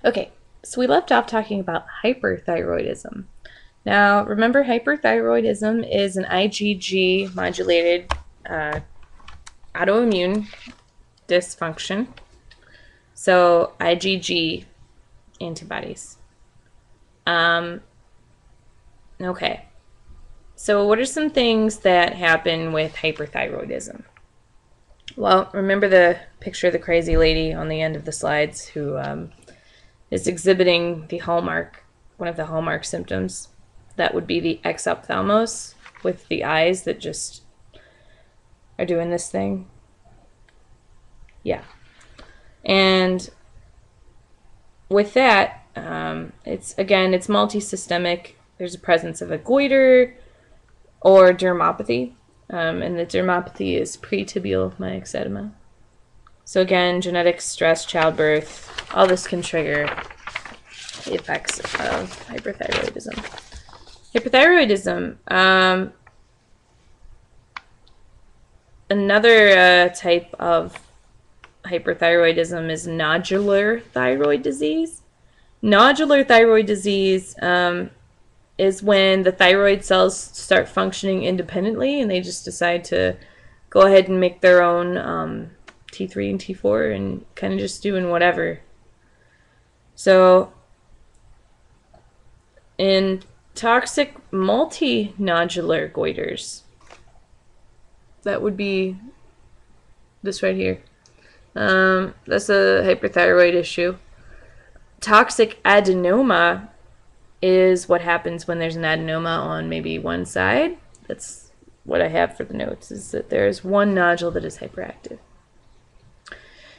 Okay, so we left off talking about hyperthyroidism. Now, remember, hyperthyroidism is an IgG modulated autoimmune dysfunction. So, IgG antibodies. Um, okay, so what are some things that happen with hyperthyroidism? Well, remember the picture of the crazy lady on the end of the slides who is exhibiting the hallmark, one of the hallmark symptoms. That would be the exophthalmos with the eyes that just are doing this thing. Yeah. And with that, it's multisystemic. There's a presence of a goiter or dermopathy, and the dermopathy is pretibial myxedema. So again, genetics, stress, childbirth, all this can trigger the effects of hyperthyroidism. Hyperthyroidism, another type of hyperthyroidism is nodular thyroid disease. Nodular thyroid disease is when the thyroid cells start functioning independently and they just decide to go ahead and make their own T3 and T4 and kind of just doing whatever. So in toxic multinodular goiters, that would be this right here. That's a hyperthyroid issue. Toxic adenoma is what happens when there's an adenoma on maybe one side. That's what I have for the notes, is that there's one nodule that is hyperactive.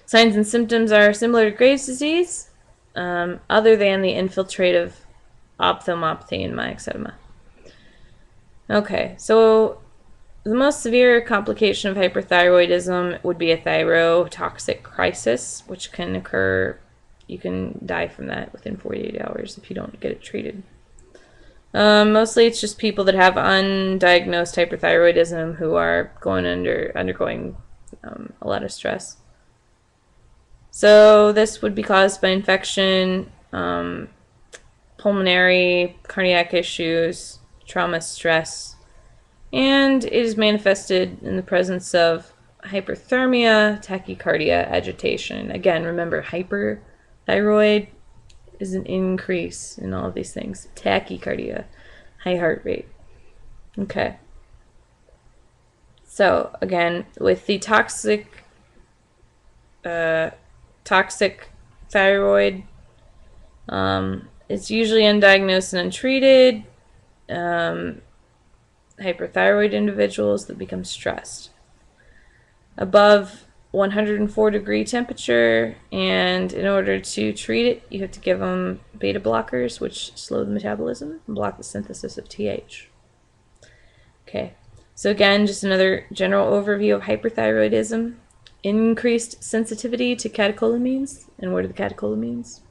Signs and symptoms are similar to Graves' disease, other than the infiltrative ophthalmopathy and myxedema. Okay, so the most severe complication of hyperthyroidism would be a thyrotoxic crisis, which can occur. You can die from that within 48 hours if you don't get it treated. Mostly it's just people that have undiagnosed hyperthyroidism who are undergoing a lot of stress. So this would be caused by infection, pulmonary, cardiac issues, trauma, stress, and it is manifested in the presence of hyperthermia, tachycardia, agitation. Again, remember, hyperthyroid is an increase in all of these things. Tachycardia, high heart rate. Okay. So again, with the toxic thyroid, it's usually undiagnosed and untreated. Hyperthyroid individuals that become stressed above 104 degree temperature, and in order to treat it, you have to give them beta blockers, which slow the metabolism and block the synthesis of TH. Okay, so again, just another general overview of hyperthyroidism. Increased sensitivity to catecholamines. And what are the catecholamines?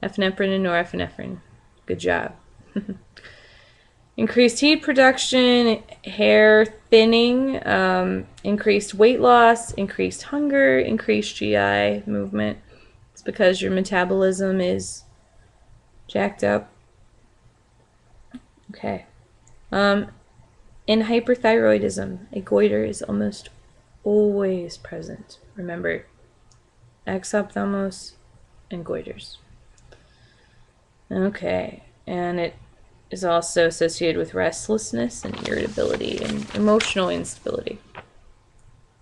Epinephrine and norepinephrine. Good job. Increased heat production, hair thinning, increased weight loss, increased hunger, increased GI movement. It's because your metabolism is jacked up. Okay. In hyperthyroidism, a goiter is almost always present. Remember, exophthalmos and goiters. Okay, and it is also associated with restlessness and irritability and emotional instability.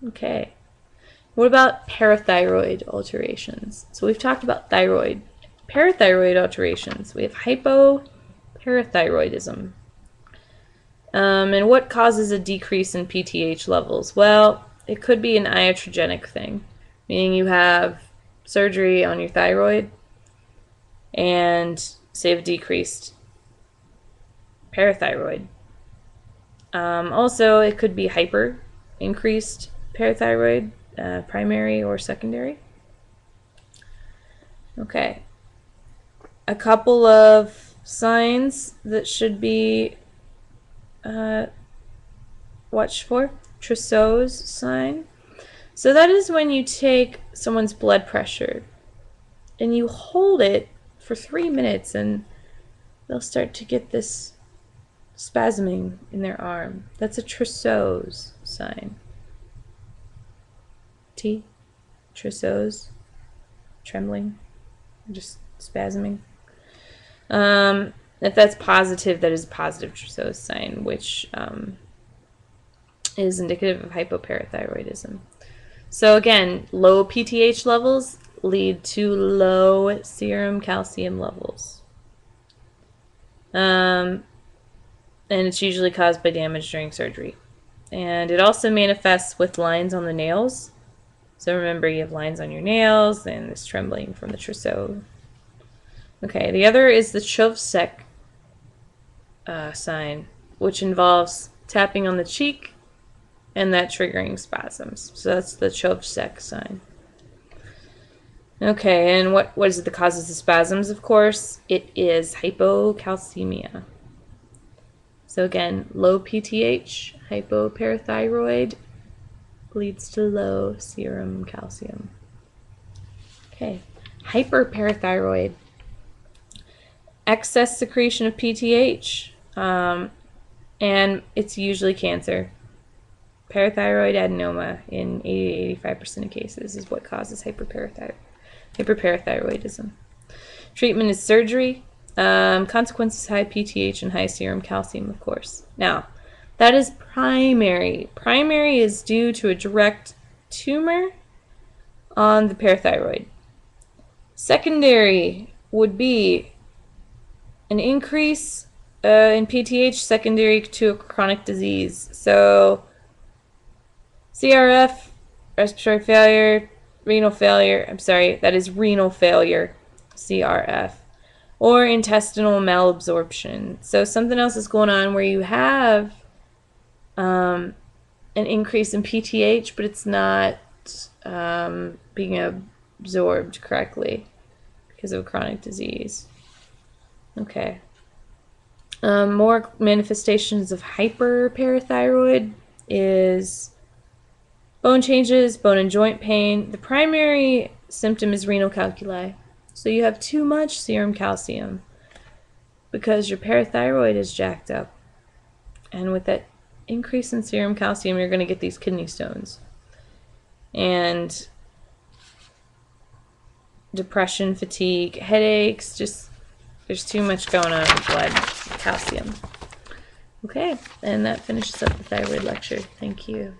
Okay, what about parathyroid alterations? So we've talked about thyroid. Parathyroid alterations, we have hypoparathyroidism. And what causes a decrease in PTH levels? Well, it could be an iatrogenic thing, meaning you have surgery on your thyroid and say have decreased parathyroid. Also, it could be increased parathyroid, primary or secondary. Okay. A couple of signs that should be watched for. Trousseau's sign. So that is when you take someone's blood pressure and you hold it for 3 minutes, and they'll start to get this spasming in their arm. That's a Trousseau's sign. T? Trousseau's? Trembling? Just spasming? If that's positive, that is a positive Trousseau's sign, which is indicative of hypoparathyroidism. So again, low PTH levels lead to low serum calcium levels. And it's usually caused by damage during surgery. And it also manifests with lines on the nails. So remember, you have lines on your nails and this trembling from the trousseau. Okay, the other is the Chov-Sek sign, which involves tapping on the cheek and that triggering spasms. So that's the Chov-Sek sign. Okay, and what is it that causes the spasms, of course? It is hypocalcemia. So again, low PTH, hypoparathyroid, leads to low serum calcium. Okay, hyperparathyroid. Excess secretion of PTH, and it's usually cancer. Parathyroid adenoma in 80 to 85% of cases is what causes hyperparathyroidism. Treatment is surgery. Consequences: high PTH and high serum calcium, of course. Now, that is primary. Primary is due to a direct tumor on the parathyroid. Secondary would be an increase in PTH secondary to a chronic disease. So CRF, respiratory failure, renal failure, that is renal failure, CRF, or intestinal malabsorption. So something else is going on where you have an increase in PTH, but it's not being absorbed correctly because of a chronic disease. Okay. More manifestations of hyperparathyroid is bone changes, bone and joint pain. The primary symptom is renal calculi. So you have too much serum calcium because your parathyroid is jacked up. And with that increase in serum calcium, you're going to get these kidney stones. And depression, fatigue, headaches, just there's too much going on in blood, calcium. Okay, and that finishes up the thyroid lecture. Thank you.